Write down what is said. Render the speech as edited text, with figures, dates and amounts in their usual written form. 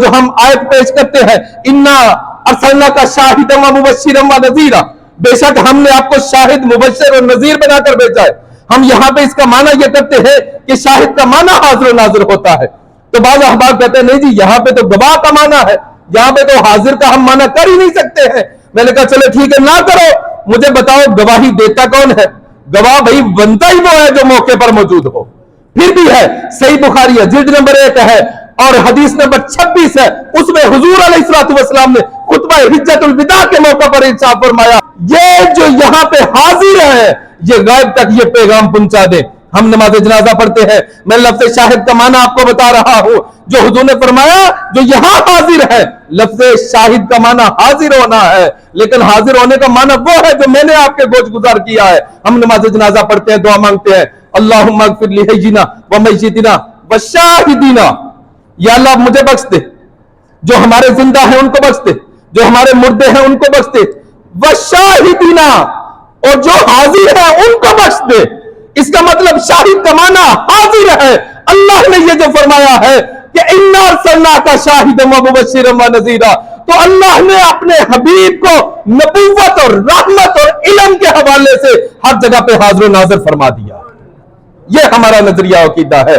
جو ہم آیت پیش کرتے ہیں انا ارسلنا کا شاہدم و مبشرم و نذیرا، بے شک ہم نے آپ کو شاہد مبشر اور نذیر بنا کر بھیجا ہے۔ ہم یہاں پہ اس کا معنی یہ کرتے ہیں کہ شاہد کا معنی حاضر و ناظر ہوتا ہے، تو بعض احباب کہتے ہیں نہیں جی یہاں پہ تو گواہ کا معنی ہے، یہاں پہ تو حاضر کا ہم معنی کر ہی نہیں سکتے ہیں۔ میں نے کہا چلو ٹھیک ہے نہ کرو، مجھے بتاؤ گواہی دیتا کون ہے؟ گواہ بھائی بنتا ہی وہ ہے جو موقع پر موجود ہو۔ پھر بھی ہے صحیح بخاری ہے جلد نمبر 1 ہے اور حدیث نمبر 26 ہے، اس میں حضور علیہ الصلوۃ والسلام نے خطبہ حجۃ الوداع کے موقع پر ارشاد فرمایا یہ جو یہاں پہ حاضر ہے یہ غائب تک یہ پیغام پہنچا دے۔ ہم نماز جنازہ پڑھتے ہیں، میں لفظ شاہد کا معنی آپ کو بتا رہا ہوں، جو حضور نے فرمایا جو یہاں حاضر ہے، لفظ شاہد کا معنی حاضر ہونا ہے، لیکن حاضر ہونے کا معنی وہ ہے جو میں نے آپ کے گوش گزار کیا ہے۔ ہم نماز جنازہ پڑھتے ہیں، دعا مانگتے ہیں اللہم اغفر لحینا ومیتنا وشاہدینا، یا اللہ مجھے بخش دے، جو ہمارے زندہ ہیں ان کو بخش دے، جو ہمارے مردے ہیں ان کو بخش دے، وشاہدینا، اور جو حاضر ہیں ان کو بخش دے۔ اس کا مطلب شاہد کا معنی حاضر ہے۔ اللہ نے یہ جو فرمایا ہے کہ انا ارسلناک شاہدا و مبشرا و نذیرا، تو اللہ نے اپنے حبیب کو نبوت اور رحمت اور علم کے حوالے سے ہر جگہ پہ حاضر و ناظر فرما دیا۔ یہ ہمارا نظریہ عقیدہ ہے۔